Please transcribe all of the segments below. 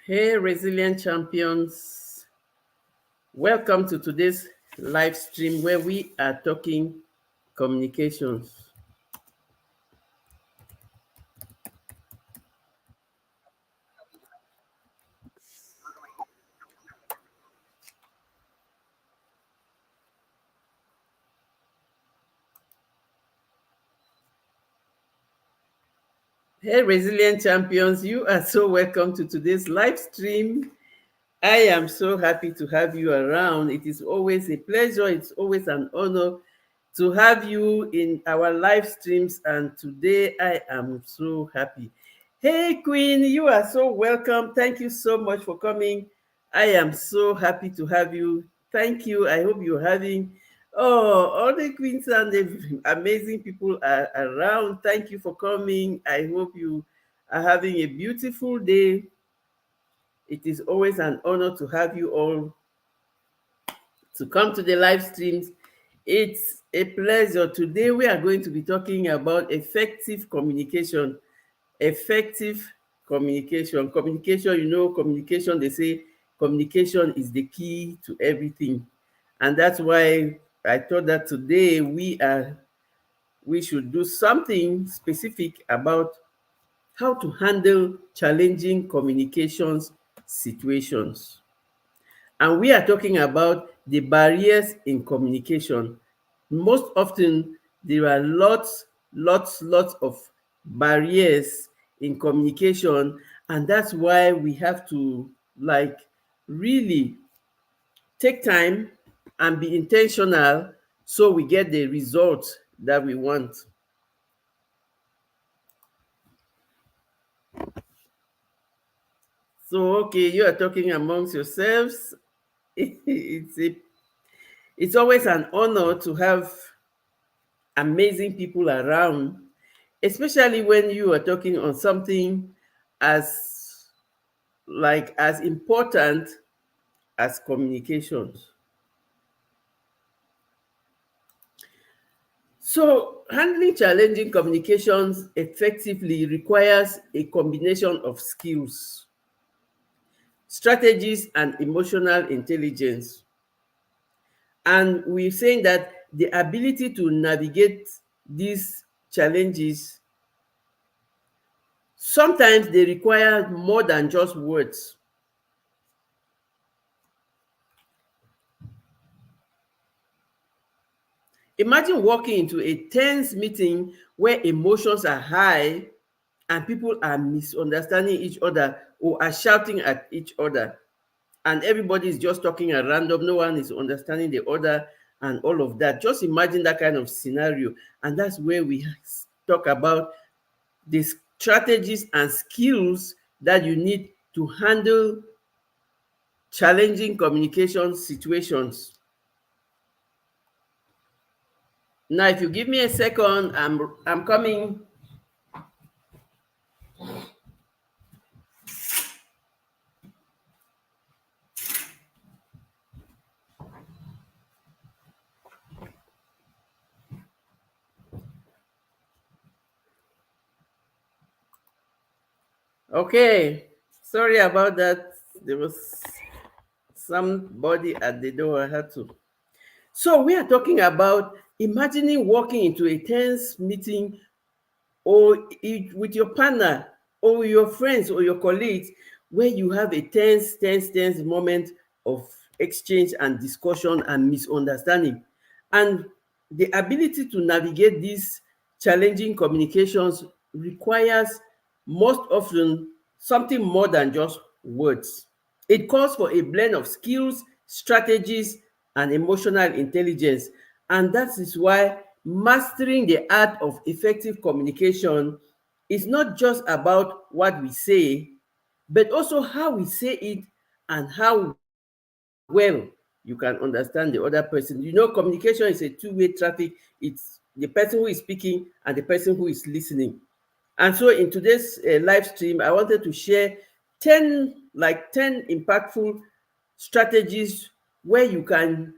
Hey, resilient champions. Welcome to today's live stream where we are talking communications. Hey, resilient champions, you are so welcome to today's live stream. I am so happy to have you around. It is always a pleasure, it's always an honor to have you in our live streams. And today I am so happy. Hey, Queen, you are so welcome. Thank you so much for coming. I am so happy to have you. Thank you. I hope you're having, all the queens and the amazing people are around. Thank you for coming. I hope you are having a beautiful day. It is always an honor to have you all to come to the live streams. It's a pleasure. Today we are going to be talking about effective communication. Effective communication. Communication, communication, they say communication is the key to everything. And that's why I thought that today we should do something specific about how to handle challenging communications situations. And we are talking about the barriers in communication. Most often, there are lots of barriers in communication, and that's why we have to like really take time and be intentional so we get the result that we want. So, okay, you are talking amongst yourselves. It's always an honor to have amazing people around, especially when you are talking on something as as important as communications. So handling challenging communications effectively requires a combination of skills, strategies, and emotional intelligence. And we're saying that the ability to navigate these challenges, sometimes they require more than just words. Imagine walking into a tense meeting where emotions are high and people are misunderstanding each other or are shouting at each other, and everybody is just talking at random. No one is understanding the other, and all of that. Just imagine that kind of scenario. And that's where we talk about the strategies and skills that you need to handle challenging communication situations. Now, if you give me a second, I'm coming. Okay, sorry about that. There was somebody at the door. I had to. So we are talking about imagining walking into a tense meeting or with your partner or your friends or your colleagues where you have a tense moment of exchange and discussion and misunderstanding. And the ability to navigate these challenging communications requires most often something more than just words. It calls for a blend of skills, strategies, and emotional intelligence. And that is why mastering the art of effective communication is not just about what we say, but also how we say it and how well you can understand the other person. Communication is a two-way traffic. It's the person who is speaking and the person who is listening. And so in today's live stream, I wanted to share 10 impactful strategies where you can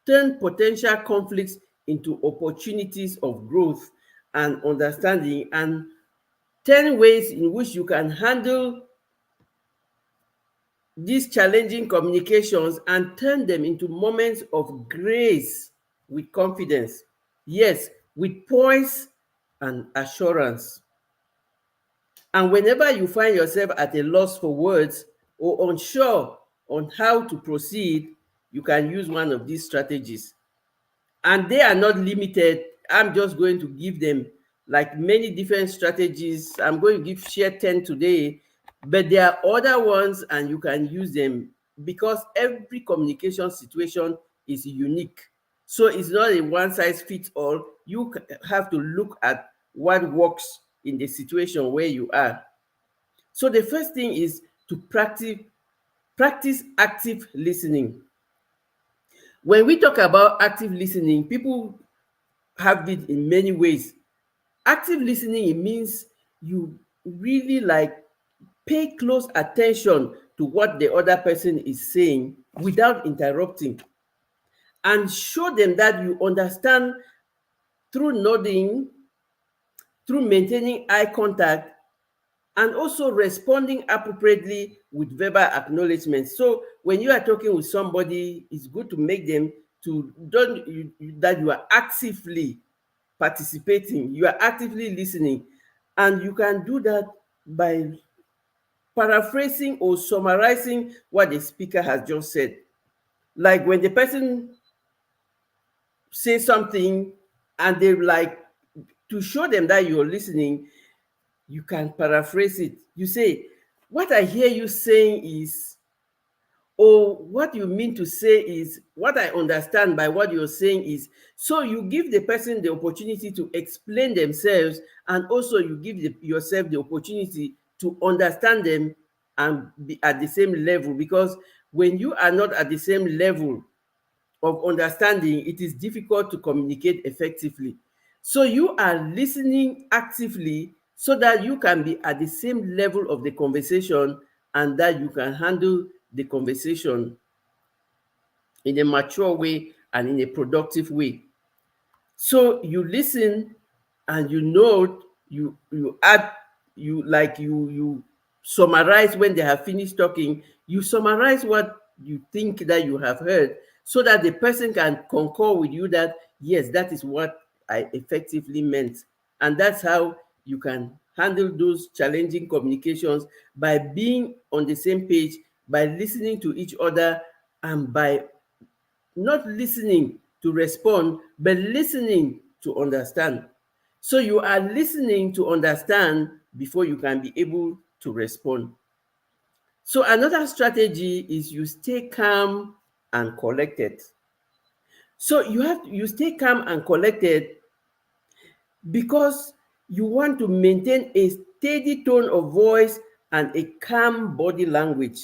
turn potential conflicts into opportunities of growth and understanding, and 10 ways in which you can handle these challenging communications and turn them into moments of grace with confidence. Yes, with poise and assurance. And whenever you find yourself at a loss for words or unsure on how to proceed, you can use one of these strategies. And they are not limited. I'm just going to give them like many different strategies. I'm going to share 10 today, but there are other ones and you can use them because every communication situation is unique. So it's not a one size fits all. You have to look at what works in the situation where you are. So the first thing is to practice active listening. When we talk about active listening, people have it in many ways. Active listening, it means you really like pay close attention to what the other person is saying without interrupting and show them that you understand through nodding, through maintaining eye contact, and also responding appropriately with verbal acknowledgement. So when you are talking with somebody, it's good to make them to that you are actively participating, you are actively listening, and you can do that by paraphrasing or summarizing what the speaker has just said. Like when the person says something and they like to show them that you're listening, you can paraphrase it. You say, what I hear you saying is, or what you mean to say is, what I understand by what you're saying is. So you give the person the opportunity to explain themselves, and also you give yourself the opportunity to understand them and be at the same level. Because when you are not at the same level of understanding, it is difficult to communicate effectively. So you are listening actively so that you can be at the same level of the conversation and that you can handle the conversation in a mature way and in a productive way. So you listen and you note, you add, you summarize when they have finished talking, you summarize what you think that you have heard so that the person can concur with you that yes, that is what I effectively meant. And that's how you can handle those challenging communications, by being on the same page, by listening to each other, and by not listening to respond, but listening to understand. So you are listening to understand before you can be able to respond. So another strategy is you stay calm and collected. So you stay calm and collected because you want to maintain a steady tone of voice and a calm body language.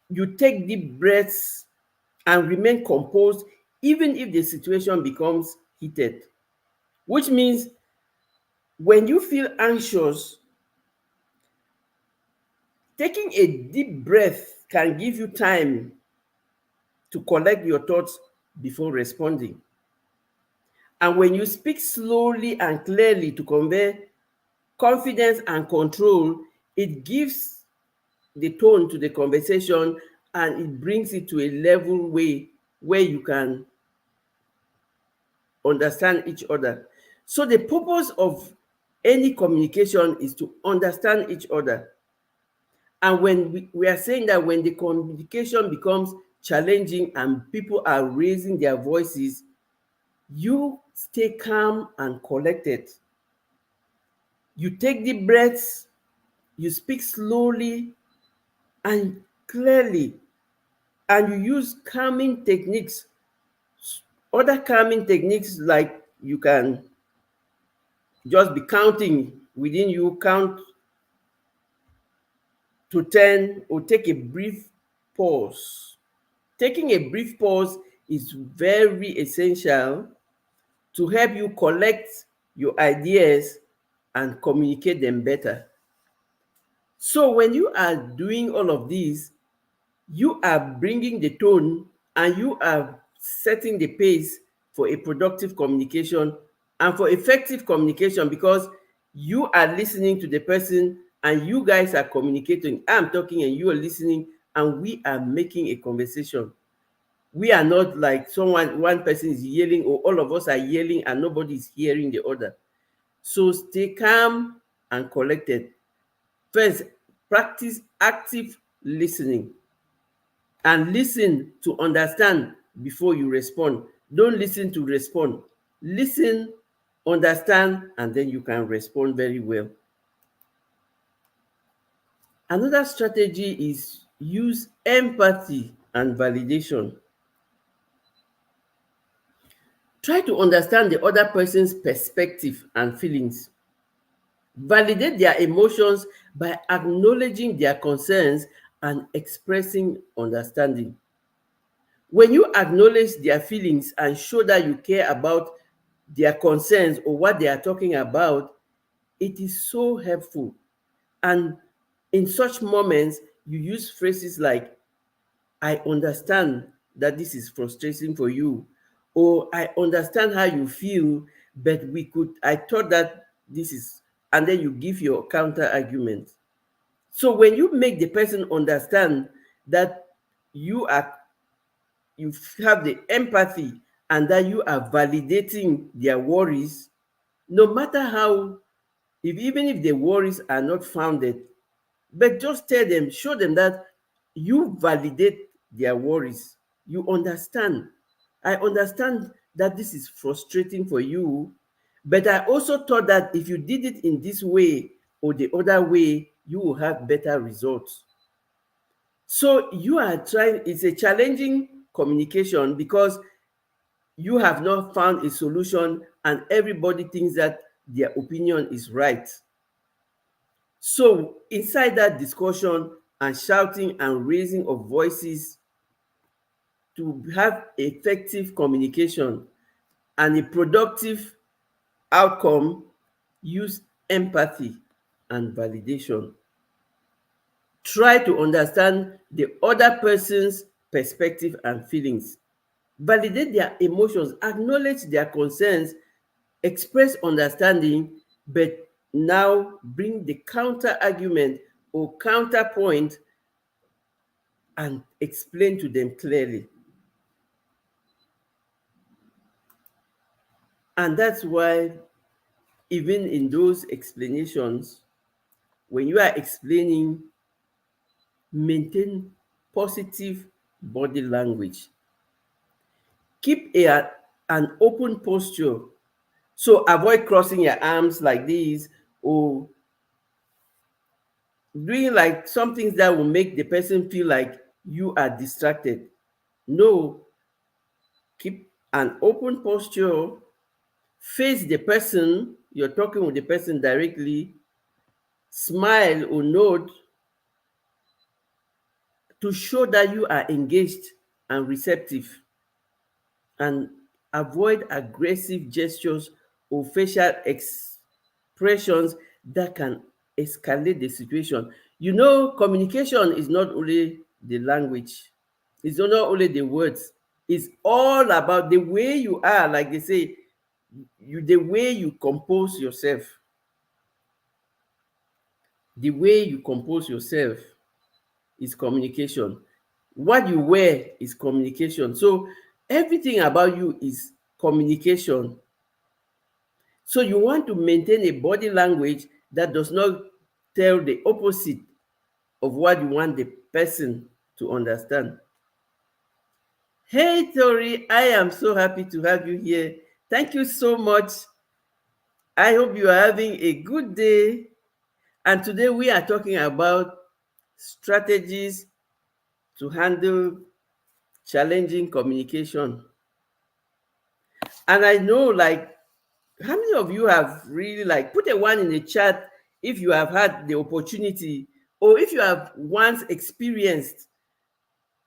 You take deep breaths and remain composed even if the situation becomes heated. Which means when you feel anxious, taking a deep breath can give you time to collect your thoughts before responding. And when you speak slowly and clearly to convey confidence and control, it gives the tone to the conversation and it brings it to a level way where you can understand each other. So the purpose of any communication is to understand each other. And when we are saying that when the communication becomes challenging and people are raising their voices, you stay calm and collected. You take deep breaths, you speak slowly and clearly, and you use calming techniques. Other calming techniques, like you can just be counting within you, count to 10 or take a brief pause. Taking a brief pause is very essential to help you collect your ideas and communicate them better. So when you are doing all of these, you are bringing the tone and you are setting the pace for a productive communication and for effective communication, because you are listening to the person and you guys are communicating. I'm talking and you are listening and we are making a conversation. We are not like one person is yelling or all of us are yelling and nobody is hearing the other. So stay calm and collected. First, practice active listening and listen to understand before you respond. Don't listen to respond. Listen, understand, and then you can respond very well. Another strategy is use empathy and validation. Try to understand the other person's perspective and feelings. Validate their emotions by acknowledging their concerns and expressing understanding. When you acknowledge their feelings and show that you care about their concerns or what they are talking about, it is so helpful. And in such moments, you use phrases like, I understand that this is frustrating for you, or I understand how you feel, but I thought that this is, and then you give your counter argument. So when you make the person understand that you are you have the empathy and that you are validating their worries, no matter how, even if the worries are not founded, but just tell them, show them that you validate their worries. You understand. I understand that this is frustrating for you, but I also thought that if you did it in this way or the other way, you will have better results. So you are trying, it's a challenging communication because you have not found a solution and everybody thinks that their opinion is right. So inside that discussion and shouting and raising of voices to have effective communication and a productive outcome, use empathy and validation. Try to understand the other person's perspective and feelings. Validate their emotions, acknowledge their concerns, express understanding, but now bring the counter argument or counterpoint and explain to them clearly. And that's why, even in those explanations, when you are explaining, maintain positive body language. Keep an open posture. So avoid crossing your arms like this or doing like some things that will make the person feel like you are distracted. No, keep an open posture, face the person, you're talking with the person directly, smile or nod to show that you are engaged and receptive, and avoid aggressive gestures or facial expressions that can escalate the situation. You know, communication is not only the language, it's not only the words, it's all about the way you are, like they say, the way you compose yourself. The way you compose yourself is communication. What you wear is communication. So everything about you is communication. So you want to maintain a body language that does not tell the opposite of what you want the person to understand. Hey, Tori, I am so happy to have you here. Thank you so much. I hope you are having a good day. And today we are talking about strategies to handle challenging communication. And I know, like, how many of you have really like put a one in the chat if you have had the opportunity or if you have once experienced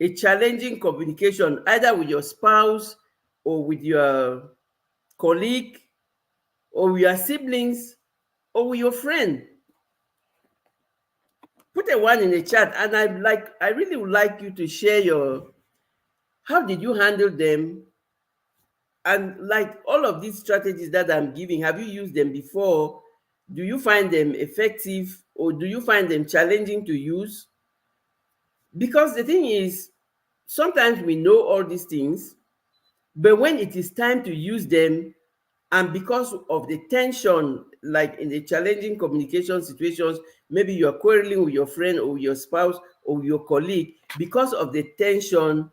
a challenging communication either with your spouse or with your colleague or with your siblings or with your friend. Put a one in the chat, and I really would like you to share your, how did you handle them? And like all of these strategies that I'm giving, have you used them before? Do you find them effective or do you find them challenging to use? Because the thing is, sometimes we know all these things, but when it is time to use them, and because of the tension, like in the challenging communication situations, maybe you're quarreling with your friend or your spouse or your colleague, because of the tension,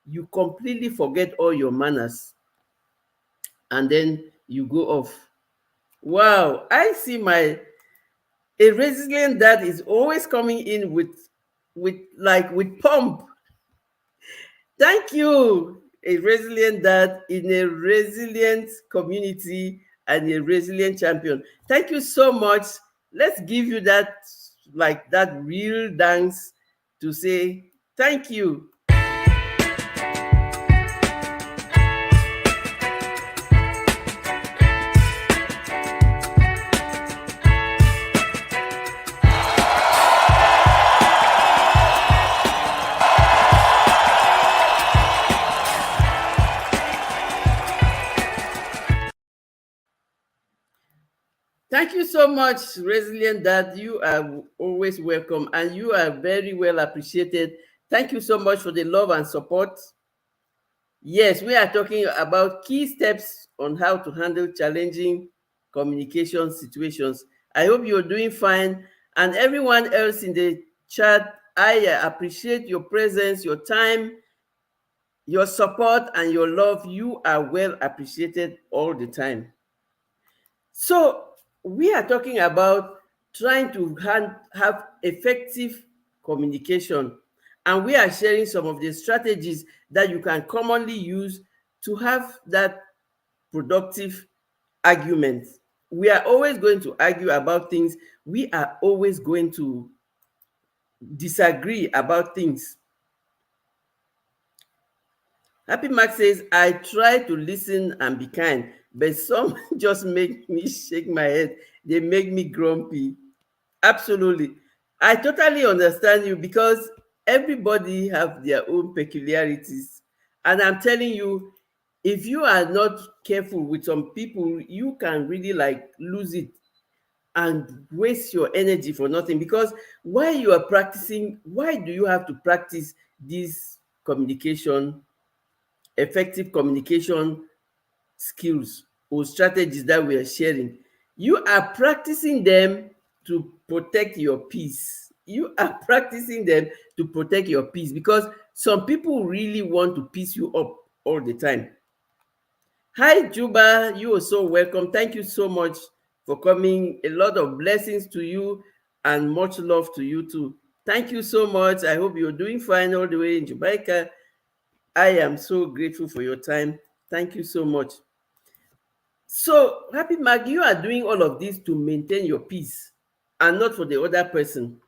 you completely forget all your manners and then you go off. Wow, I see my a resilient dad is always coming in with pump. Thank you. A resilient dad in a resilient community and a resilient champion. Thank you so much. Let's give you that, like that real dance to say thank you. Thank you so much, Resilient Dad. You are always welcome and you are very well appreciated. Thank you so much for the love and support. Yes, we are talking about key steps on how to handle challenging communication situations. I hope you're doing fine. And everyone else in the chat, I appreciate your presence, your time, your support, and your love. You are well appreciated all the time. So, we are talking about trying to have effective communication, and we are sharing some of the strategies that you can commonly use to have that productive argument. We are always going to argue about things, we are always going to disagree about things. Happy Mark says, I try to listen and be kind, but some just make me shake my head. They make me grumpy. Absolutely. I totally understand you because everybody have their own peculiarities. And I'm telling you, if you are not careful with some people, you can really like lose it and waste your energy for nothing. Because while you are practicing, why do you have to practice this communication, effective communication skills or strategies that we are sharing? You are practicing them to protect your peace. You are practicing them to protect your peace because some people really want to piece you up all the time. Hi, Juba. You are so welcome. Thank you so much for coming. A lot of blessings to you and much love to you too. Thank you so much. I hope you're doing fine all the way in Jamaica. I am so grateful for your time. Thank you so much. So, Happy Mark, you are doing all of this to maintain your peace and not for the other person.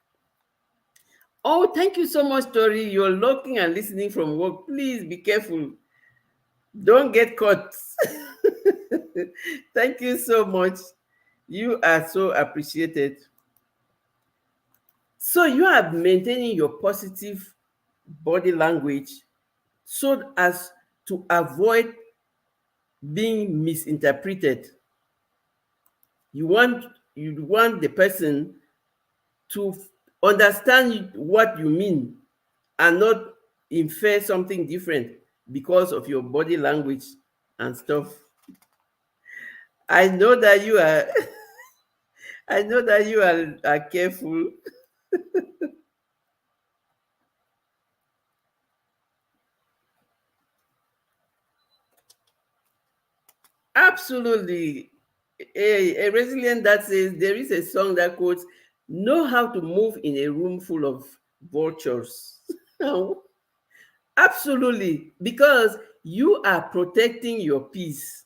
Oh, thank you so much, Tori. You're looking and listening from work. Please be careful. Don't get caught. Thank you so much. You are so appreciated. So, you are maintaining your positive body language so as to avoid being misinterpreted. You want the person to understand what you mean and not infer something different because of your body language and stuff. I know that you are I know that you are careful. Absolutely. A resilient that says there is a song that quotes, know how to move in a room full of vultures. Absolutely, because you are protecting your peace.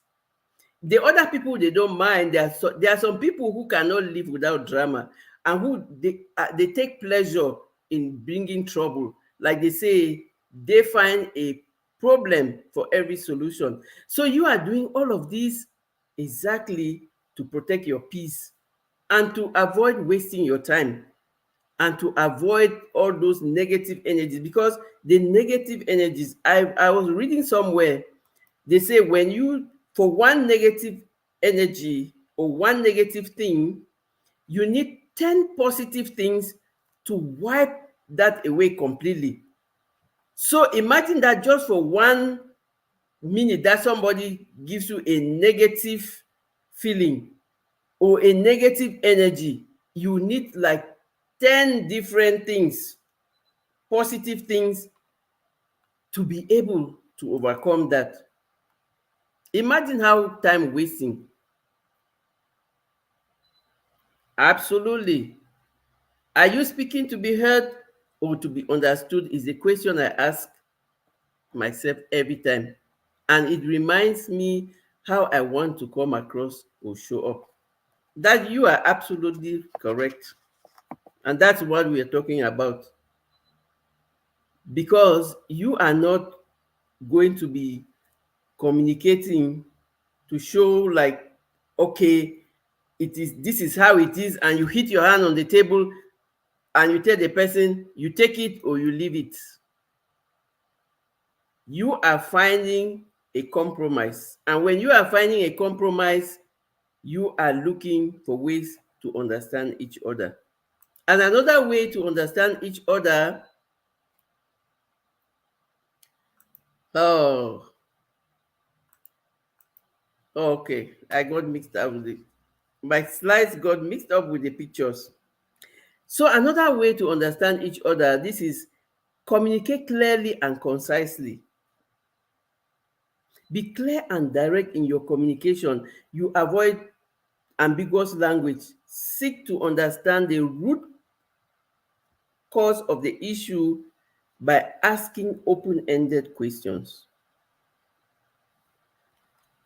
The other people, they don't mind. There are some people who cannot live without drama and who they take pleasure in bringing trouble. Like they say, they find a problem for every solution. So you are doing all of this exactly to protect your peace and to avoid wasting your time and to avoid all those negative energies, because the negative energies, I was reading somewhere, they say when you, for one negative energy or one negative thing, you need 10 positive things to wipe that away completely. So imagine that just for 1 minute that somebody gives you a negative feeling or a negative energy, you need like 10 different things, positive things, to be able to overcome that. Imagine how time wasting. Absolutely. Are you speaking to be heard or to be understood? Is the question I ask myself every time. And it reminds me how I want to come across or show up. That you are absolutely correct. And that's what we are talking about. Because you are not going to be communicating to show like, okay, this is how it is, and you hit your hand on the table and you tell the person you take it or you leave it. You are finding a compromise. And when you are finding a compromise, you are looking for ways to understand each other. And another way to understand each other, oh, okay, I got mixed up with it. My slides got mixed up with the pictures. So another way to understand each other, this is communicate clearly and concisely. Be clear and direct in your communication. You avoid ambiguous language. Seek to understand the root cause of the issue by asking open-ended questions.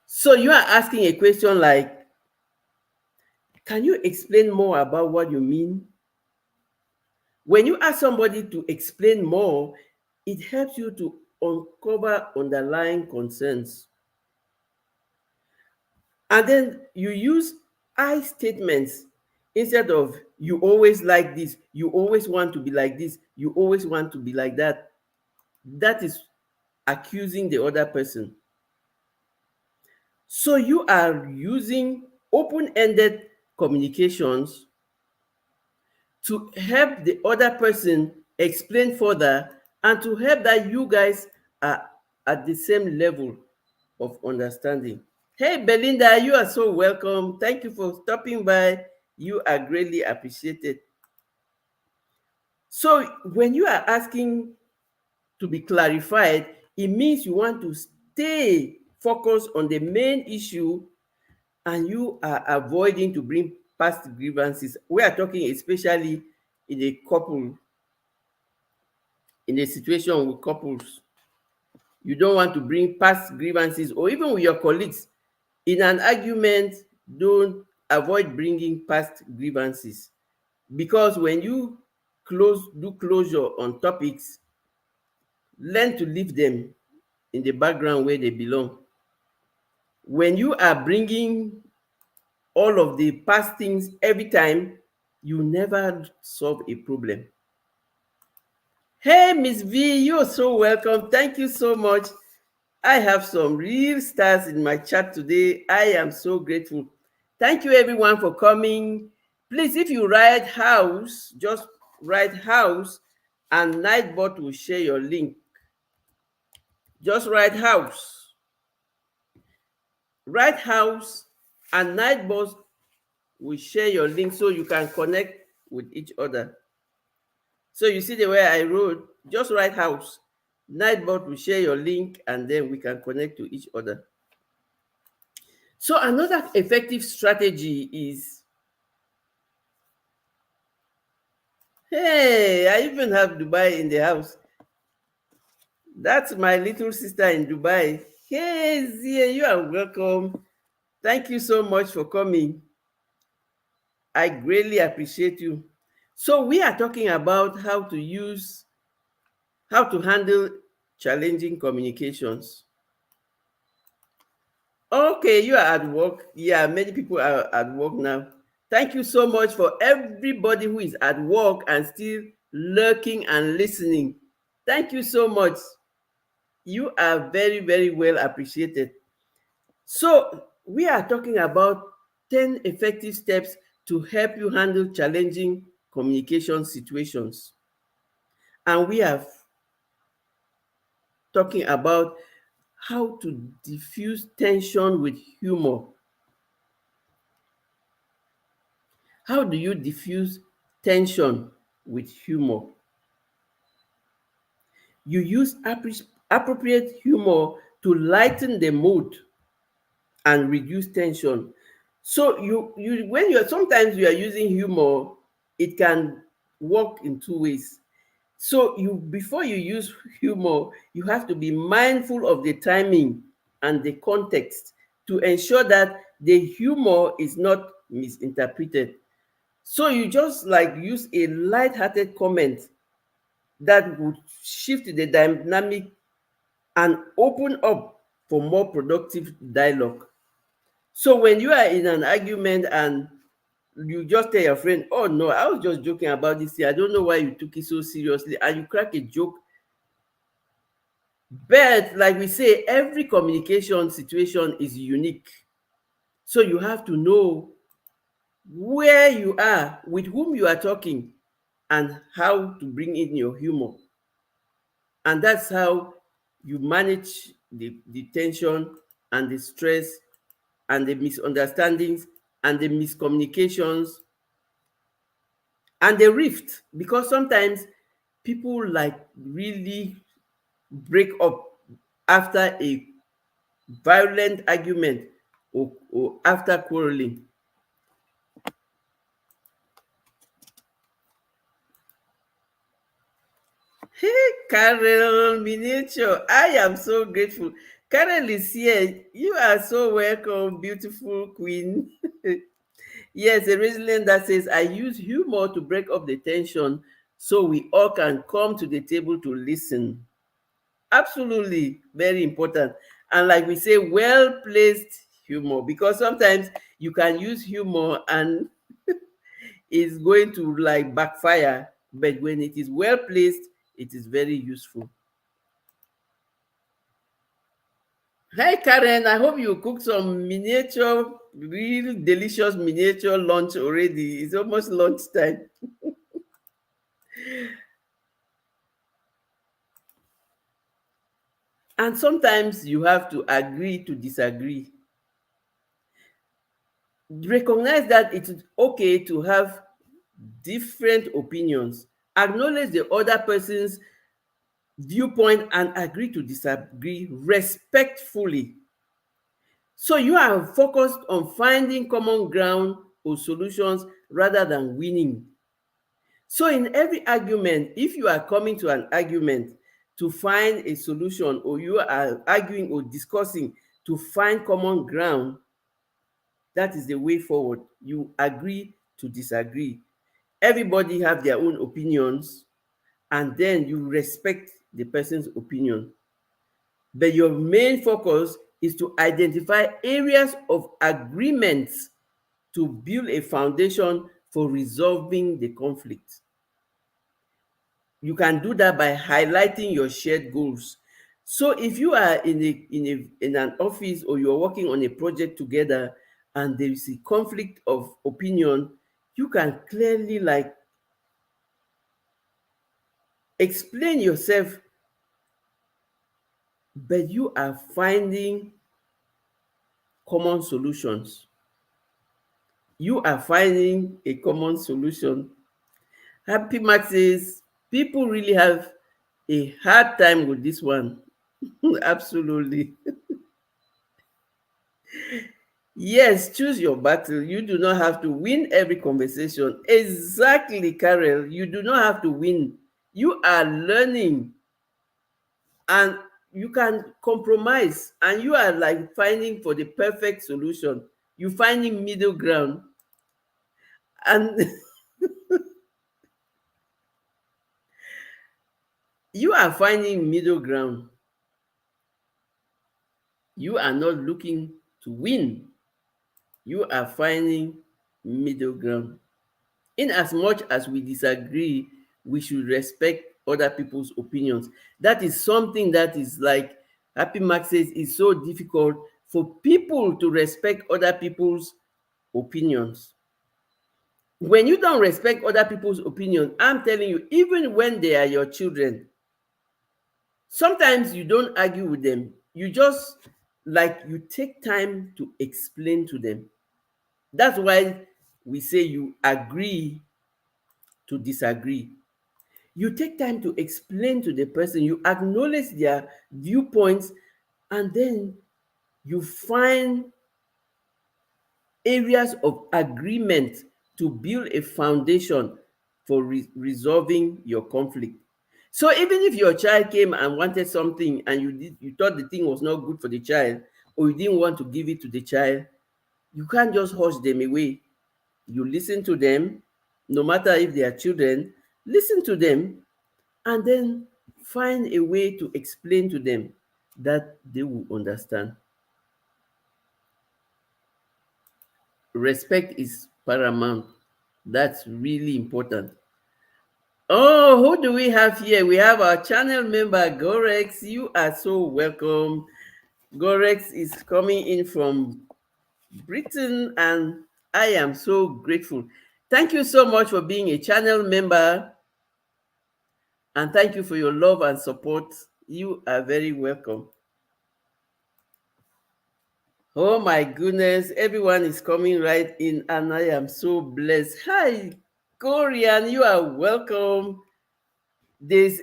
So you are asking a question like, can you explain more about what you mean? When you ask somebody to explain more, it helps you to uncover underlying concerns. And then you use I statements instead of you always like this, you always want to be like this, you always want to be like that. That is accusing the other person. So you are using open-ended communications to help the other person explain further and to help that you guys are at the same level of understanding. Hey, Belinda, you are so welcome. Thank you for stopping by. You are greatly appreciated. So, when you are asking to be clarified, it means you want to stay focused on the main issue and you are avoiding to bring past grievances. We are talking especially in a couple, in a situation with couples. You don't want to bring past grievances or even with your colleagues. In an argument, don't avoid bringing past grievances because when you do closure on topics, learn to leave them in the background where they belong. When you are bringing all of the past things every time, you never solve a problem. Hey, Miss V, you're so welcome. Thank you so much. I have some real stars in my chat today. I am so grateful. Thank you, everyone, for coming. Please, if you write house, just write house, and Nightbot will share your link. Just write house. Write house, and Nightbot will share your link so you can connect with each other. So you see the way I wrote, just write house. Nightbot will share your link and then we can connect to each other. So another effective strategy is, hey, I even have Dubai in the house. That's my little sister in Dubai. Hey, Zia, you are welcome. Thank you so much for coming. I greatly appreciate you. So we are talking about how to handle challenging communications. Okay, you are at work. Yeah, many people are at work now. Thank you so much for everybody who is at work and still lurking and listening. Thank you so much. You are very, very well appreciated. So, we are talking about 10 effective steps to help you handle challenging communication situations. And we are talking about how to diffuse tension with humor. How do you diffuse tension with humor? You use appropriate humor to lighten the mood and reduce tension. So you when you're sometimes you are using humor, it can work in two ways. So you before you use humor, you have to be mindful of the timing and the context to ensure that the humor is not misinterpreted. So you just like use a light-hearted comment that would shift the dynamic and open up for more productive dialogue. So when you are in an argument and you just tell your friend, "Oh no, I was just joking about this thing. I don't know why you took it so seriously," and you crack a joke. But like we say, every communication situation is unique. So you have to know where you are, with whom you are talking, and how to bring in your humor. And that's how you manage the tension and the stress and the misunderstandings and the miscommunications and the rift. Because sometimes people like really break up after a violent argument or after quarreling. Hey, Carol Miniature, I am so grateful. Carol is here. You are so welcome, beautiful queen. Yes, a resilient that says, I use humor to break up the tension so we all can come to the table to listen. Absolutely, very important. And like we say, well placed humor, because sometimes you can use humor and it's going to like backfire, but when it is well placed, it is very useful. Hi Karen, I hope you cooked some miniature, real delicious miniature lunch already. It's almost lunchtime. And sometimes you have to agree to disagree. Recognize that it is okay to have different opinions. Acknowledge the other person's viewpoint and agree to disagree respectfully. So you are focused on finding common ground or solutions rather than winning. So in every argument, if you are coming to an argument to find a solution, or you are arguing or discussing to find common ground, that is the way forward. You agree to disagree. Everybody have their own opinions, and then you respect the person's opinion. But your main focus is to identify areas of agreements to build a foundation for resolving the conflict. You can do that by highlighting your shared goals. So if you are in an office, or you're working on a project together and there is a conflict of opinion, you can clearly like explain yourself, but you are finding common solutions. You are finding a common solution. Happy Max says people really have a hard time with this one. Absolutely. Yes, choose your battle. You do not have to win every conversation. Exactly, Carol. You do not have to win. You are learning, and you can compromise, and you are like finding for the perfect solution. You finding middle ground, and you are finding middle ground. You are not looking to win. You are finding middle ground. In as much as we disagree, we should respect other people's opinions. That is something that is like Happy Mark says is so difficult for people to respect other people's opinions. When you don't respect other people's opinion, I'm telling you, even when they are your children, sometimes you don't argue with them. You just, like, you take time to explain to them. That's why we say you agree to disagree. You take time to explain to the person, you acknowledge their viewpoints, and then you find areas of agreement to build a foundation for resolving your conflict. So even if your child came and wanted something and you thought the thing was not good for the child, or you didn't want to give it to the child, you can't just hush them away. You listen to them, no matter if they are children, listen to them, and then find a way to explain to them that they will understand. Respect is paramount. That's really important. Oh, who do we have here? We have our channel member, Gorex. You are so welcome. Gorex is coming in from Britain, and I am so grateful. Thank you so much for being a channel member, and thank you for your love and support. You are very welcome. Oh my goodness, everyone is coming right in, and I am so blessed. Hi, Korean, you are welcome. There's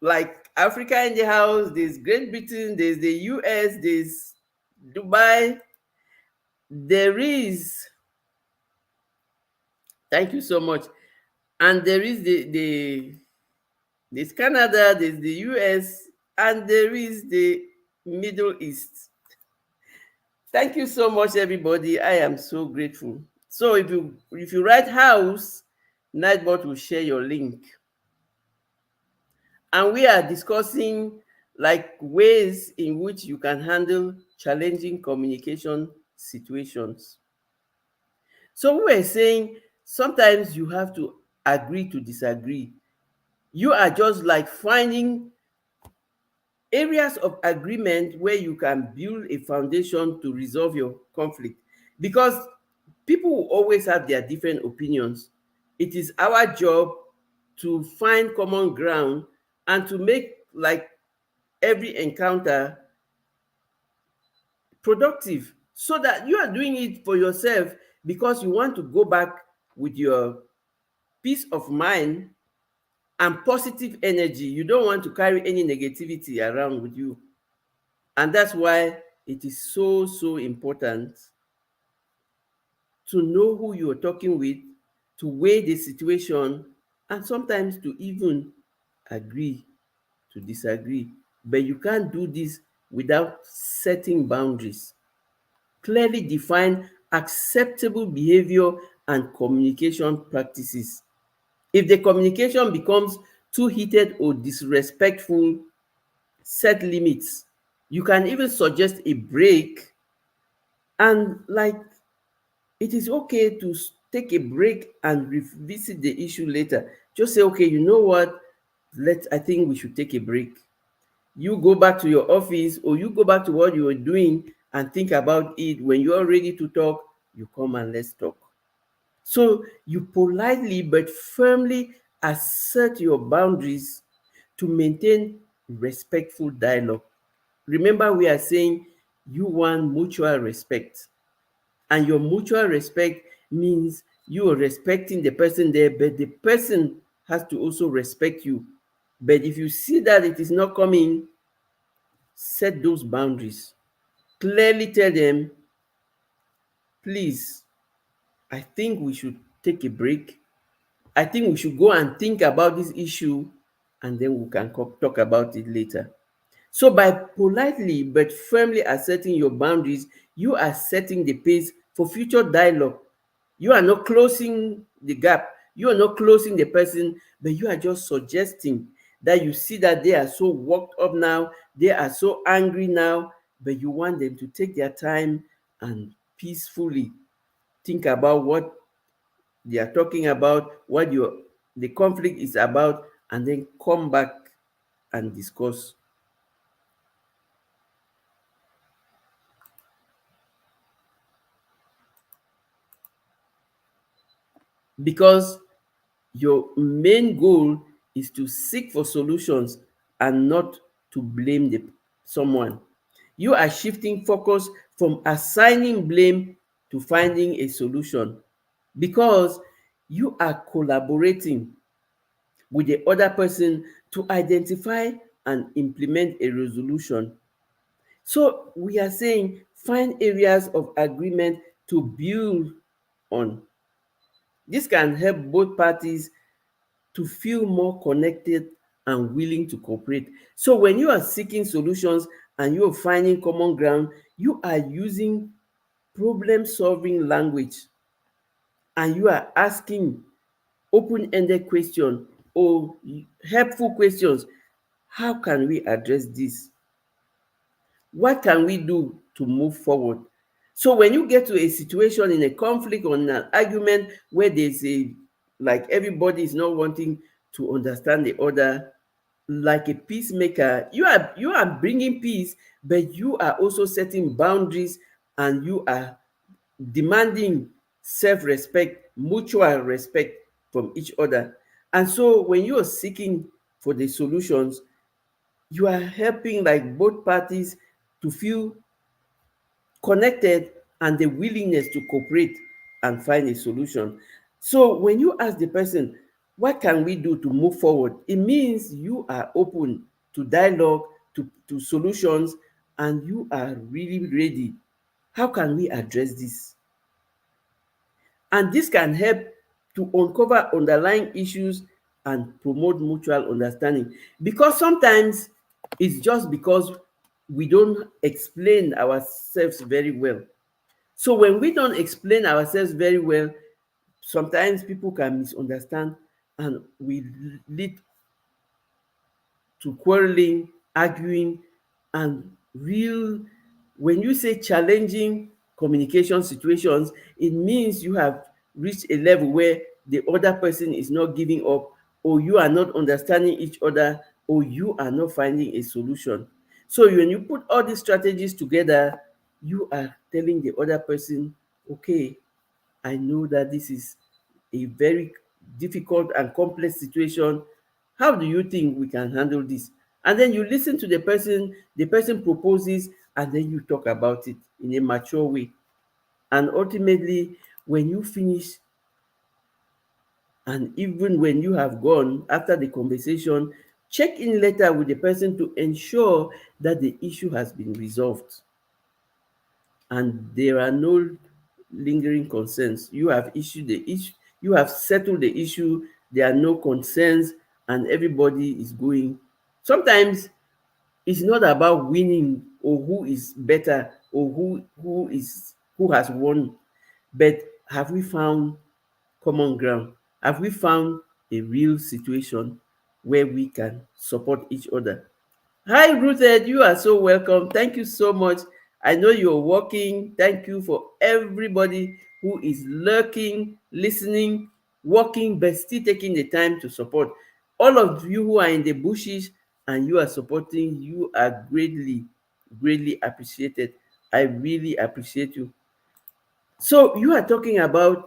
like Africa in the house, there's Great Britain, there's the US, there's Dubai. There is, thank you so much. And there is there's Canada, there's the US, and there is the Middle East. Thank you so much, everybody. I am so grateful. So if you write house, Nightbot will share your link. And we are discussing like ways in which you can handle challenging communication situations. So we were saying sometimes you have to agree to disagree. You are just like finding areas of agreement where you can build a foundation to resolve your conflict, because people will always have their different opinions. It is our job to find common ground and to make like every encounter productive, so that you are doing it for yourself because you want to go back with your peace of mind and positive energy. You don't want to carry any negativity around with you. And that's why it is so, so important to know who you're talking with, to weigh the situation, and sometimes to even agree to disagree. But you can't do this without setting boundaries. Clearly define acceptable behavior and communication practices. If the communication becomes too heated or disrespectful, set limits. You can even suggest a break, and like it is okay to take a break and revisit the issue later. Just say, okay, you know what? I think we should take a break. You go back to your office, or you go back to what you were doing and think about it. When you are ready to talk, you come and let's talk. So you politely but firmly assert your boundaries to maintain respectful dialogue. Remember, we are saying you want mutual respect, and your mutual respect means you are respecting the person there, but the person has to also respect you. But if you see that it is not coming, set those boundaries. Clearly tell them, please, I think we should take a break. I think we should go and think about this issue, and then we can talk about it later. So, by politely but firmly asserting your boundaries, you are setting the pace for future dialogue. You are not closing the gap, you are not closing the person, but you are just suggesting that you see that they are so worked up now, they are so angry now, but you want them to take their time and peacefully think about what they are talking about, what the conflict is about, and then come back and discuss. because your main goal is to seek for solutions and not to blame someone. You are shifting focus from assigning blame to finding a solution because you are collaborating with the other person to identify and implement a resolution. So we are saying find areas of agreement to build on. This can help both parties to feel more connected and willing to cooperate. So when you are seeking solutions and you are finding common ground, you are using problem solving language and you are asking open-ended questions or helpful questions. How can we address this? What can we do to move forward? So when you get to a situation in a conflict or in an argument where there's a like everybody is not wanting to understand the other, like a peacemaker, you are bringing peace, but you are also setting boundaries and you are demanding self-respect, mutual respect from each other. And so when you are seeking for the solutions, you are helping like both parties to feel connected and the willingness to cooperate and find a solution. So when you ask the person, what can we do to move forward? It means you are open to dialogue, to solutions, and you are really ready. How can we address this? And this can help to uncover underlying issues and promote mutual understanding. Because sometimes it's just because we don't explain ourselves very well. So when we don't explain ourselves very well, sometimes people can misunderstand and we lead to quarreling, arguing, and real. When you say challenging communication situations, it means you have reached a level where the other person is not giving up, or you are not understanding each other, or you are not finding a solution. So when you put all these strategies together, you are telling the other person, okay, I know that this is a very difficult and complex situation. How do you think we can handle this? And then you listen to the person proposes, and then you talk about it in a mature way. And ultimately, when you finish, and even when you have gone after the conversation, check in later with the person to ensure that the issue has been resolved and there are no lingering concerns. You have issued the issue, you have settled the issue, there are no concerns, and everybody is going. Sometimes it's not about winning or who is better or who has won, but have we found common ground? Have we found a real situation where we can support each other? Hi, Rooted. You are so welcome. Thank you so much. I know you're working. Thank you for everybody who is lurking, listening, working, but still taking the time to support. All of you who are in the bushes and you are supporting, you are greatly, greatly appreciated. I really appreciate you. So, you are talking about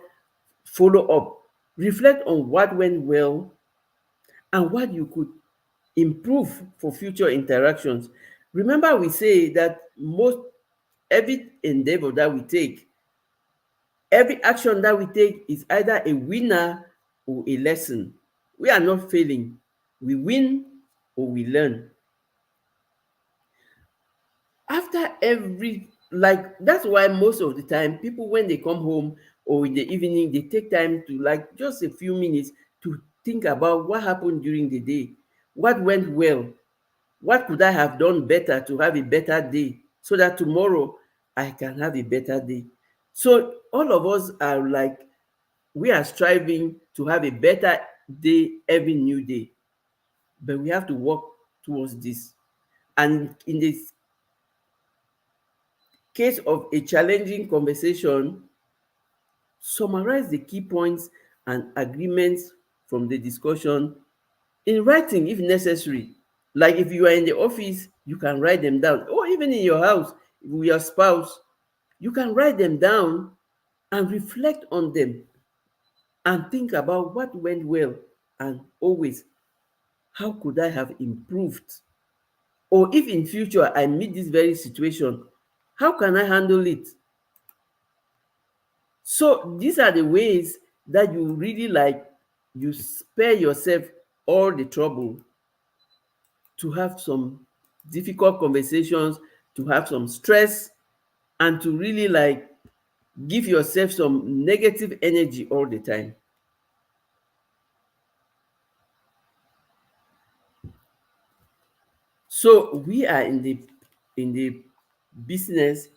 follow up. Reflect on what went well and what you could improve for future interactions. Remember, we say that most every endeavor that we take, every action that we take is either a winner or a lesson. We are not failing. We win or we learn. After every, like, that's why most of the time people, when they come home or in the evening, they take time to, like, just a few minutes to think about what happened during the day, what went well, what could I have done better to have a better day so that tomorrow I can have a better day. So all of us are like, we are striving to have a better day every new day, but we have to work towards this. And in this case of a challenging conversation, summarize the key points and agreements from the discussion in writing if necessary. Like if you are in the office, you can write them down, or even in your house with your spouse, you can write them down and reflect on them. and think about what went well, and always, how could I have improved? Or if in future I meet this very situation, how can I handle it? So these are the ways that you really you spare yourself all the trouble to have some difficult conversations, to have some stress, and to really give yourself some negative energy all the time. So we are in the business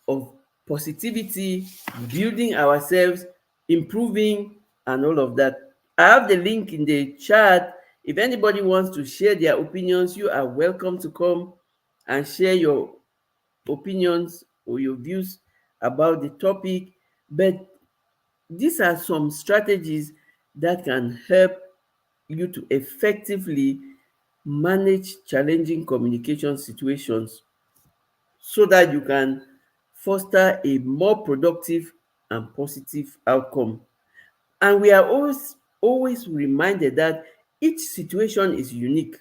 of positivity, building ourselves, improving, and all of that. I have the link in the chat. If anybody wants to share their opinions, you are welcome to come and share your opinions or your views about the topic. But these are some strategies that can help you to effectively manage challenging communication situations so that you can foster a more productive and positive outcome. And we are always reminded that each situation is unique.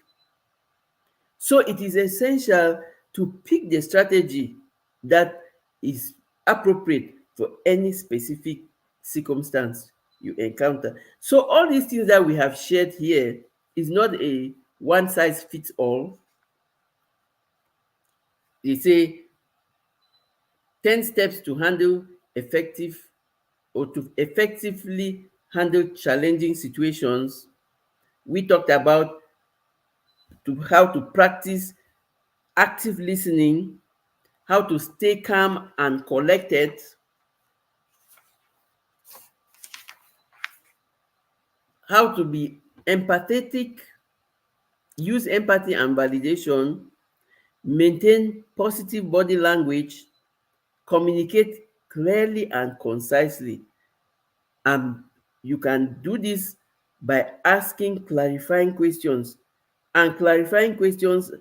So it is essential to pick the strategy that is appropriate for any specific circumstance you encounter. So all these things that we have shared here is not a one size fits all. They say 10 steps to handle effective or to effectively handle challenging situations. We talked about how to practice active listening, how to stay calm and collected, how to be empathetic, use empathy and validation, maintain positive body language, communicate clearly and concisely. And you can do this by asking clarifying questions. And clarifying questions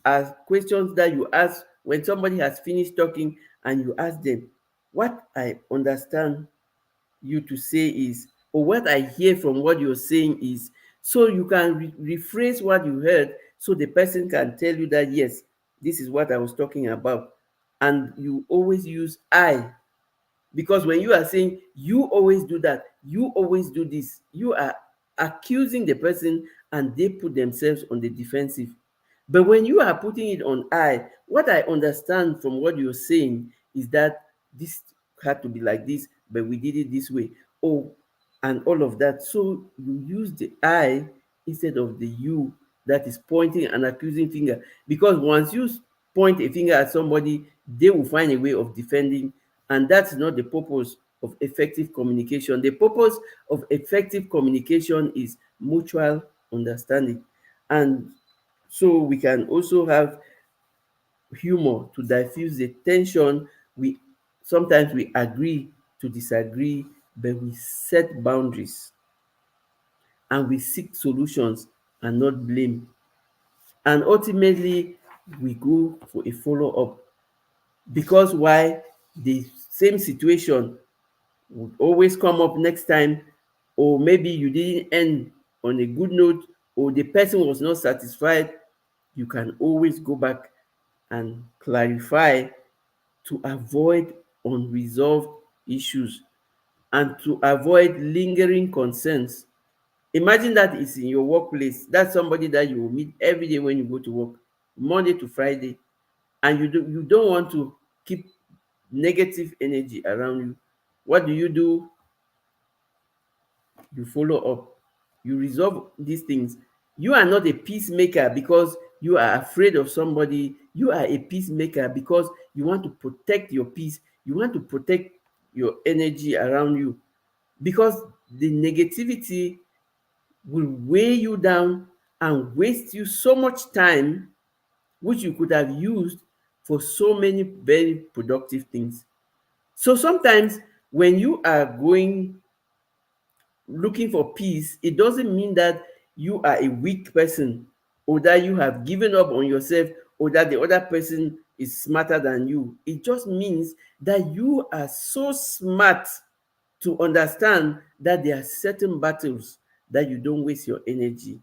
are questions that you ask when somebody has finished talking, and you ask them, what I understand you to say is, or what I hear from what you're saying is, so you can rephrase what you heard, so the person can tell you that, yes, this is what I was talking about. And you always use I, because when you are saying you always do that, you always do this, you are accusing the person, and they put themselves on the defensive. But when you are putting it on I, what I understand from what you're saying is that this had to be like this, but we did it this way. Oh, and all of that. So you use the I instead of the you that is pointing and accusing finger. Because once you point a finger at somebody, they will find a way of defending. And that's not the purpose of effective communication. The purpose of effective communication is mutual understanding. And so we can also have humor to diffuse the tension. We sometimes we agree to disagree, but we set boundaries, and we seek solutions and not blame. And ultimately, we go for a follow-up, because why? The same situation would always come up next time, or maybe you didn't end on a good note, or the person was not satisfied. You can always go back and clarify to avoid unresolved issues and to avoid lingering concerns. Imagine that is in your workplace. That's somebody that you will meet every day when you go to work, Monday to Friday, and you don't want to keep negative energy around you. What do? You follow up, you resolve these things. You are not a peacemaker because you are afraid of somebody. You are a peacemaker because you want to protect your peace, you want to protect your energy around you, because the negativity will weigh you down and waste you so much time, which you could have used for so many very productive things. So sometimes when you are going looking for peace, it doesn't mean that you are a weak person, or that you have given up on yourself, or that the other person is smarter than you. It just means that you are so smart to understand that there are certain battles that you don't waste your energy.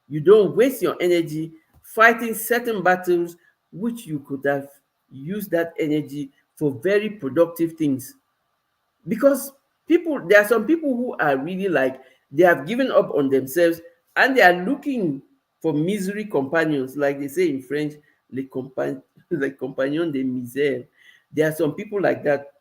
You don't waste your energy fighting certain battles which you could have used that energy for very productive things. Because there are some people who are really like, they have given up on themselves and they are looking for misery companions, like they say in French, les compagnons de misère. There are some people like that.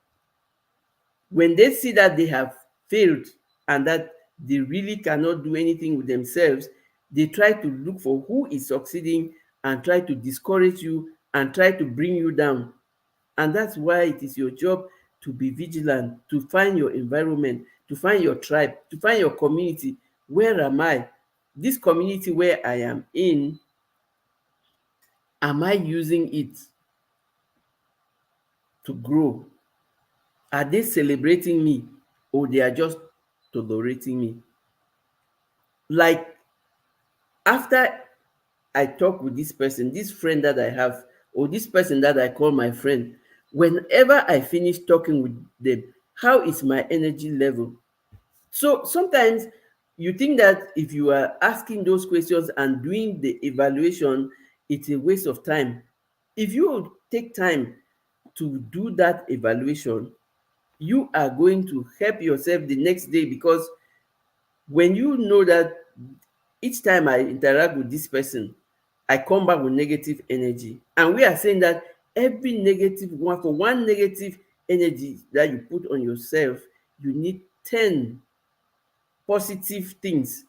When they see that they have failed and that they really cannot do anything with themselves, they try to look for who is succeeding and try to discourage you and try to bring you down. And that's why it is your job to be vigilant, to find your environment, to find your tribe, to find your community. Where am I? This community where I am in, am I using it to grow? Are they celebrating me or they are just tolerating me? Like, after I talk with this person, this friend that I have, or this person that I call my friend, whenever I finish talking with them, how is my energy level? So sometimes you think that if you are asking those questions and doing the evaluation, it's a waste of time. If you take time to do that evaluation, you are going to help yourself the next day, because when you know that each time I interact with this person, I come back with negative energy. And we are saying that every negative one, for one negative energy that you put on yourself, you need 10 positive things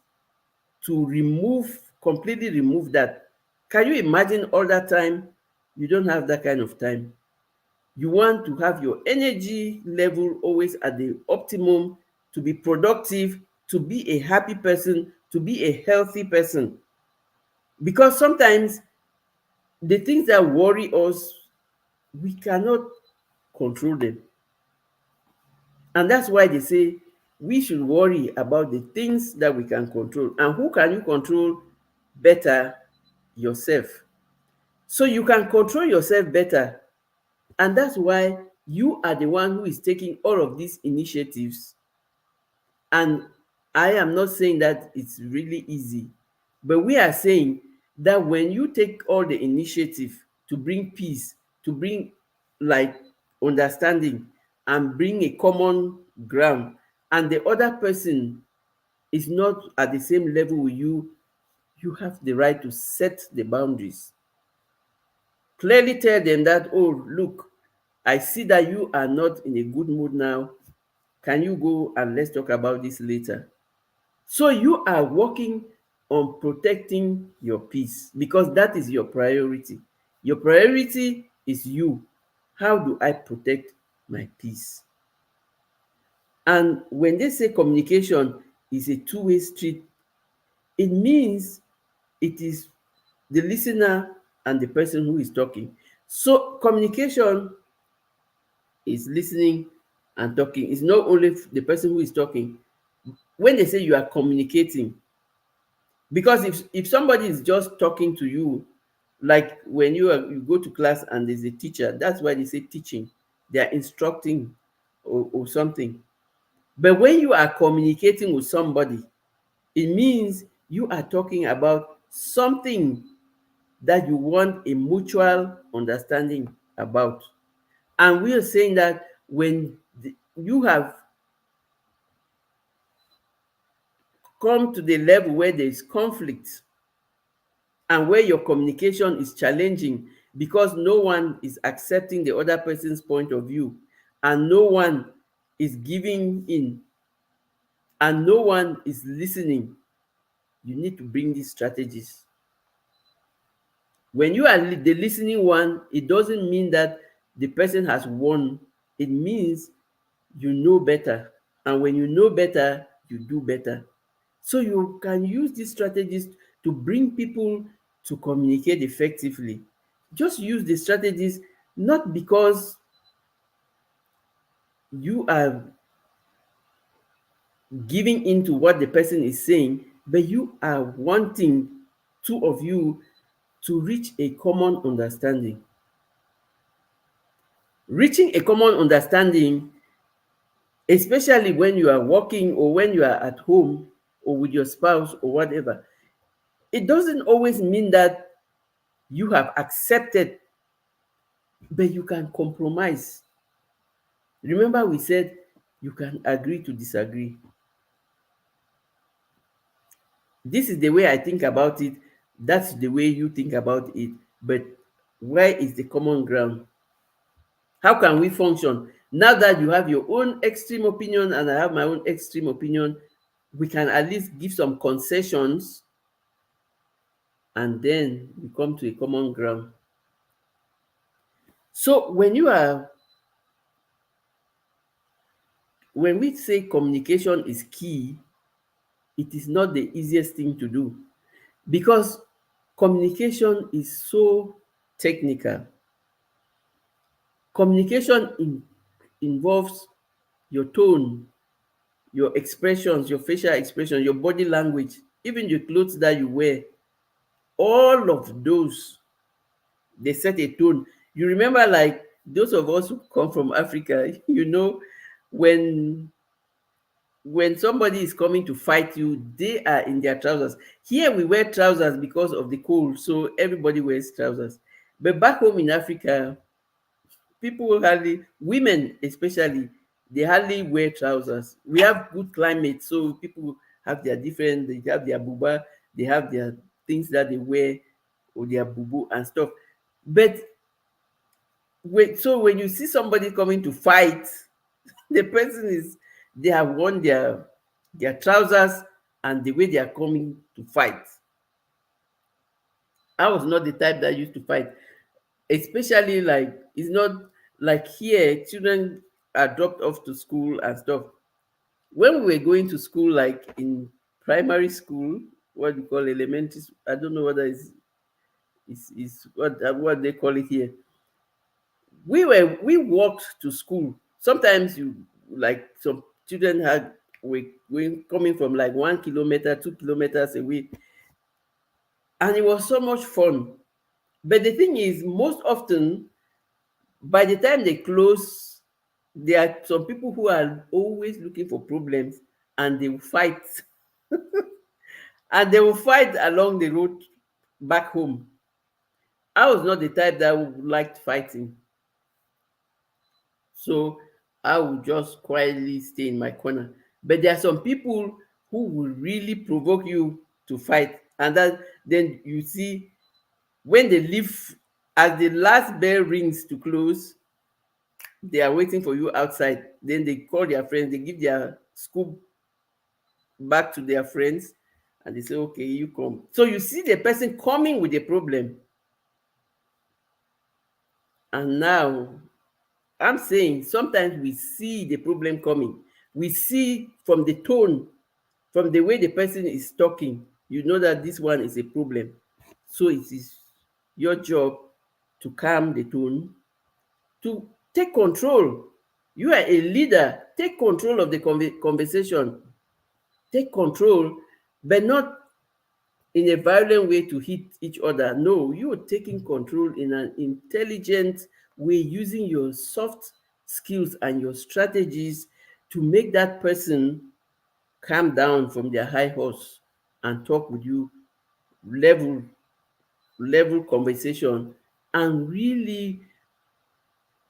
to completely remove that. Can you imagine all that time? You don't have that kind of time. You want to have your energy level always at the optimum, to be productive, to be a happy person, to be a healthy person. Because sometimes the things that worry us, we cannot control them. And that's why they say we should worry about the things that we can control. And who can you control better? Yourself. So you can control yourself better. And that's why you are the one who is taking all of these initiatives. And I am not saying that it's really easy, but we are saying that when you take all the initiative to bring peace, to bring like understanding and bring a common ground, and the other person is not at the same level with you, you have the right to set the boundaries. Clearly tell them that, oh, look, I see that you are not in a good mood now. Can you go and let's talk about this later? So you are working on protecting your peace, because that is your priority. Your priority is you. How do I protect my peace? And when they say communication is a two-way street, it means it is the listener and the person who is talking. So communication is listening and talking. It's not only the person who is talking. When they say you are communicating, because if somebody is just talking to you, like when you go to class and there's a teacher, that's why they say teaching. They are instructing or something. But when you are communicating with somebody, it means you are talking about something that you want a mutual understanding about. And we are saying that when you have come to the level where there is conflict and where your communication is challenging because no one is accepting the other person's point of view and no one is giving in and no one is listening, you need to bring these strategies. When you are the listening one, it doesn't mean that the person has won. It means you know better. And when you know better, you do better. So you can use these strategies to bring people to communicate effectively. Just use the strategies not because you are giving into what the person is saying, but you are wanting two of you to reach a common understanding. Reaching a common understanding especially when you are working or when you are at home or with your spouse or whatever. It doesn't always mean that you have accepted, but you can compromise. Remember, we said you can agree to disagree. This is the way I think about it. That's the way you think about it. But where is the common ground? How can we function? Now that you have your own extreme opinion and I have my own extreme opinion, we can at least give some concessions and then we come to a common ground. So when we say communication is key, it is not the easiest thing to do because communication is so technical. Communication involves your tone, your expressions, your facial expression, your body language, even the clothes that you wear. All of those, they set a tone. You remember, like those of us who come from Africa, when somebody is coming to fight you, they are in their trousers. Here we wear trousers because of the cold, so everybody wears trousers. But back home in Africa, people hardly, women especially, they hardly wear trousers. We have good climate, so people have their different, they have their buba, they have their things that they wear, or their bubu and stuff. But when you see somebody coming to fight, the person is, they have worn their trousers and the way they are coming to fight. I was not the type that used to fight, especially like it's not like here children are dropped off to school and stuff. When we were going to school, like in primary school, what you call elementary, I don't know whether is what they call it here. We walked to school. Sometimes you, like some children had, we coming from like 1 kilometer, 2 kilometers away, and it was so much fun. But the thing is, most often by the time they close, there are some people who are always looking for problems and they will fight. And they will fight along the road back home. I was not the type that liked fighting. So I would just quietly stay in my corner. But there are some people who will really provoke you to fight. And then you see when they leave, as the last bell rings to close, they are waiting for you outside. Then they call their friends, they give their scoop back to their friends, and they say, okay, you come. So you see the person coming with a problem. And now I'm saying sometimes we see the problem coming. We see from the tone, from the way the person is talking, you know that this one is a problem. So it is your job to calm the tone, to take control. You are a leader. Take control of the conversation. Take control, but not in a violent way to hit each other. No, you are taking control in an intelligent way, using your soft skills and your strategies to make that person calm down from their high horse and talk with you, level level conversation, and really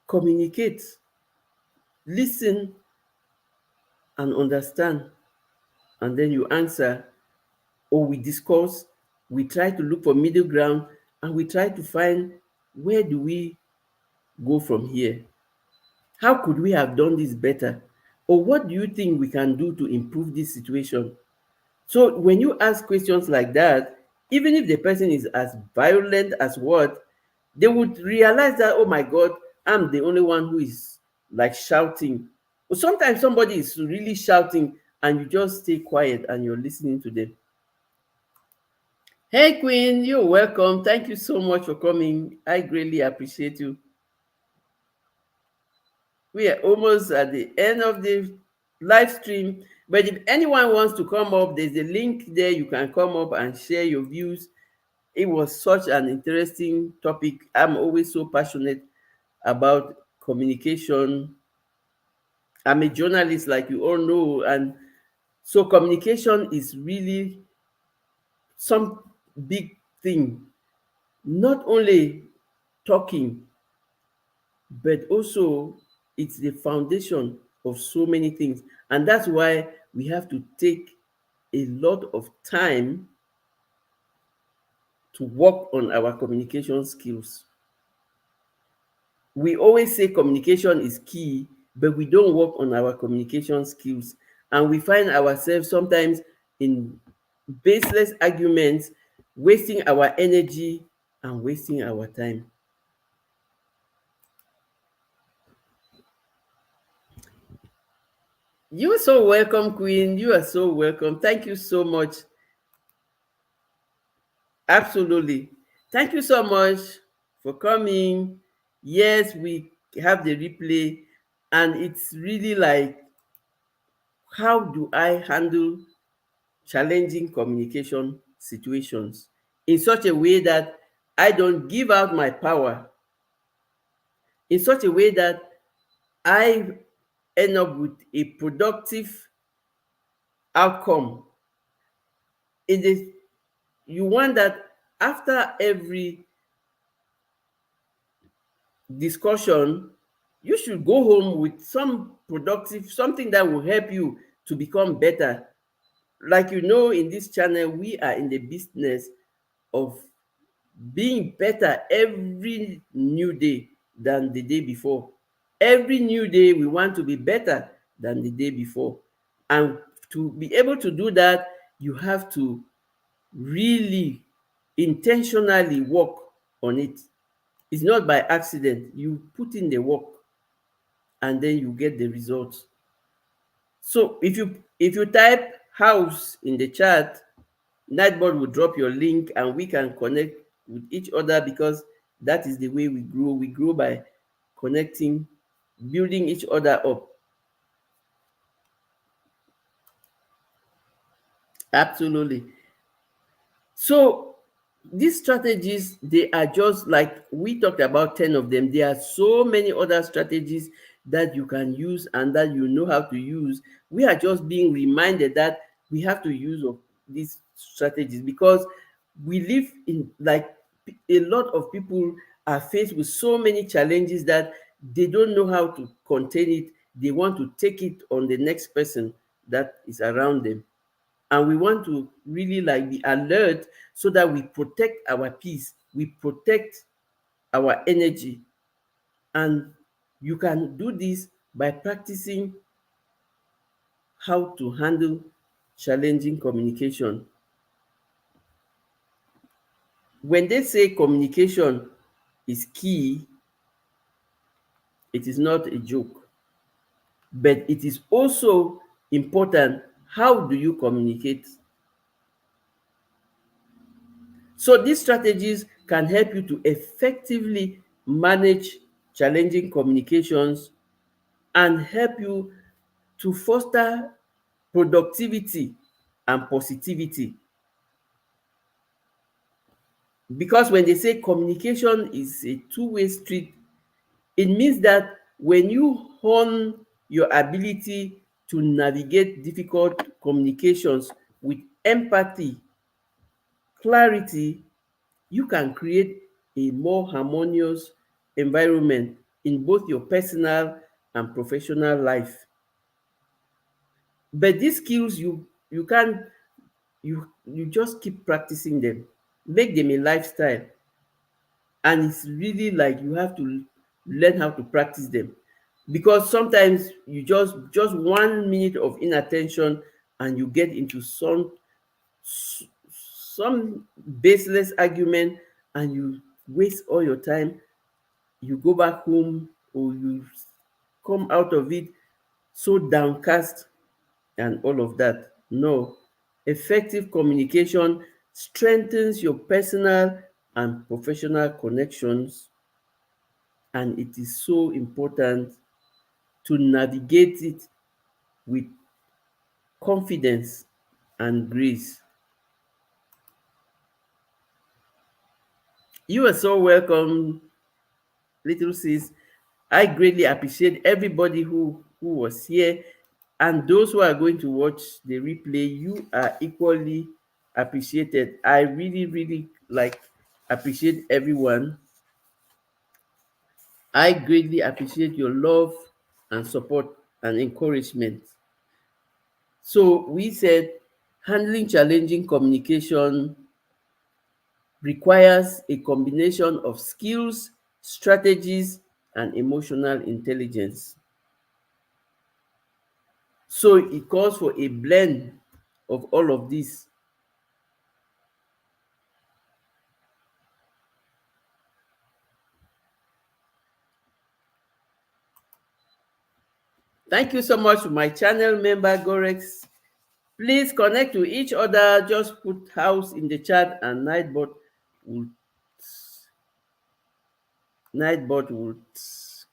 communicate, listen and understand, and then you answer, or we discuss, we try to look for middle ground, and we try to find where do we go from here. How could we have done this better? Or what do you think we can do to improve this situation? So when you ask questions like that, even if the person is as violent as what, they would realize that, oh my God, I'm the only one who is like shouting. Or sometimes somebody is really shouting and you just stay quiet and you're listening to them. Hey Queen, you're welcome. Thank you so much for coming. I greatly appreciate you. We are almost at the end of the live stream. But if anyone wants to come up, there's a link there. You can come up and share your views. It was such an interesting topic. I'm always so passionate about communication I'm a journalist, like you all know, and so communication is really some big thing. Not only talking, but also it's the foundation of so many things. And that's why we have to take a lot of time to work on our communication skills. We always say communication is key, but we don't work on our communication skills. And we find ourselves sometimes in baseless arguments, wasting our energy and wasting our time. You are so welcome, Queen. You are so welcome. Thank you so much. Absolutely. Thank you so much for coming. Yes, we have the replay, and it's really like, how do I handle challenging communication situations in such a way that I don't give out my power, in such a way that I end up with a productive outcome. In this, you want that after every discussion, you should go home with some productive, something that will help you to become better. Like you know, in this channel, we are in the business of being better every new day than the day before. Every new day, we want to be better than the day before. And to be able to do that, you have to really intentionally work on it. It's not by accident. You put in the work and then you get the results. So if you type house in the chat, Nightbot will drop your link and we can connect with each other, because that is the way we grow. We grow by connecting, building each other up. Absolutely. So these strategies, they are just like we talked about 10 of them. There are so many other strategies that you can use and that you know how to use. We are just being reminded that we have to use of these strategies, because we live in, like, a lot of people are faced with so many challenges that they don't know how to contain it. They want to take it on the next person that is around them, and we want to really like be alert so that we protect our peace, we protect our energy. And you can do this by practicing how to handle challenging communication. When they say communication is key, it is not a joke, but it is also important. How do you communicate? So these strategies can help you to effectively manage challenging communications and help you to foster productivity and positivity. Because when they say communication is a two-way street, it means that when you hone your ability to navigate difficult communications with empathy, clarity, you can create a more harmonious environment in both your personal and professional life. But these skills, you can you just keep practicing them, make them a lifestyle. And it's really like you have to learn how to practice them, because sometimes you just 1 minute of inattention and you get into some baseless argument, and you waste all your time. You go back home, or you come out of it so downcast and all of that. No. Effective communication strengthens your personal and professional connections, and it is so important to navigate it with confidence and grace. You are so welcome, little sis. I greatly appreciate everybody who who was here, and those who are going to watch the replay, you are equally appreciated. I really, really appreciate everyone. I greatly appreciate your love and support and encouragement. So we said handling challenging communication requires a combination of skills, strategies, and emotional intelligence. So it calls for a blend of all of this. Thank you so much to my channel member, Gorex. Please connect to each other. Just put house in the chat and Nightbot will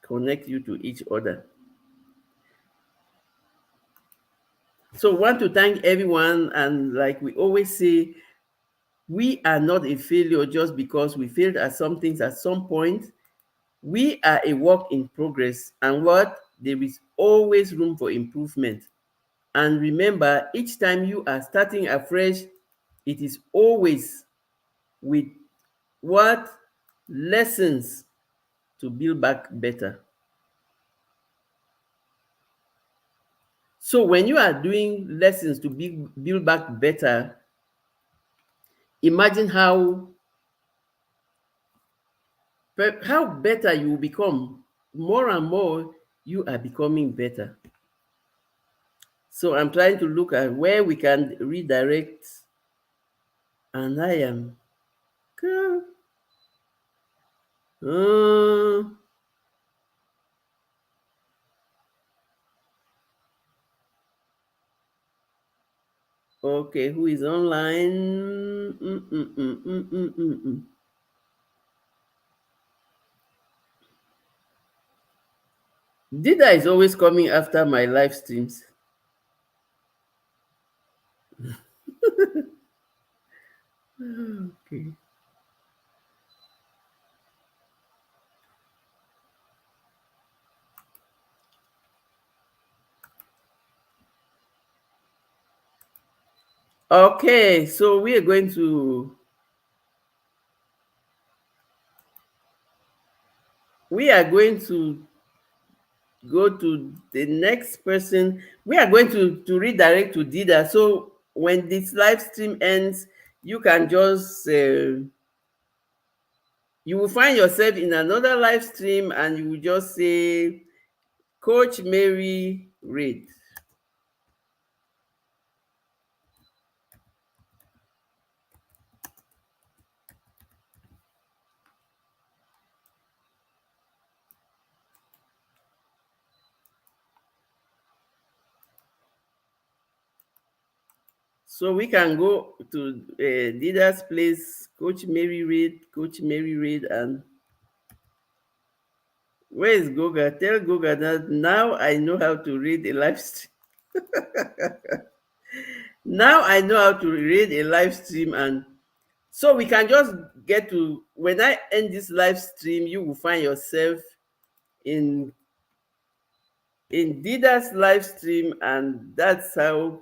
connect you to each other. So want to thank everyone, and like we always say, we are not a failure just because we failed at some things at some point. We are a work in progress, and what there is always room for improvement. And remember, each time you are starting afresh, it is always with what lessons to build back better. So when you are doing lessons to build back better, imagine how better you will become. More and more, you are becoming better. So I'm trying to look at where we can redirect, and I am. Uh, okay, who is online? Dida is always coming after my live streams. Okay. Okay, so we are going to go to the next person. We are going to redirect to Dida. So when this live stream ends, you can just you will find yourself in another live stream, and you will just say Coach Mary Reid. So we can go to Dida's place, Coach Mary Reid, and where is Goga? Tell Goga that now I know how to read a live stream. Now I know how to read a live stream, and so we can just get to, when I end this live stream, you will find yourself in Dida's live stream, and that's how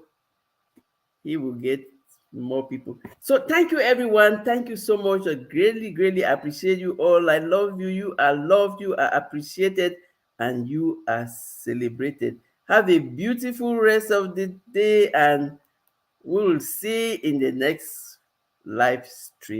he will get more people. So thank you, everyone. Thank you so much. I greatly, greatly appreciate you all. I love you. You are loved, you are appreciated, and you are celebrated. Have a beautiful rest of the day, and we will see in the next live stream.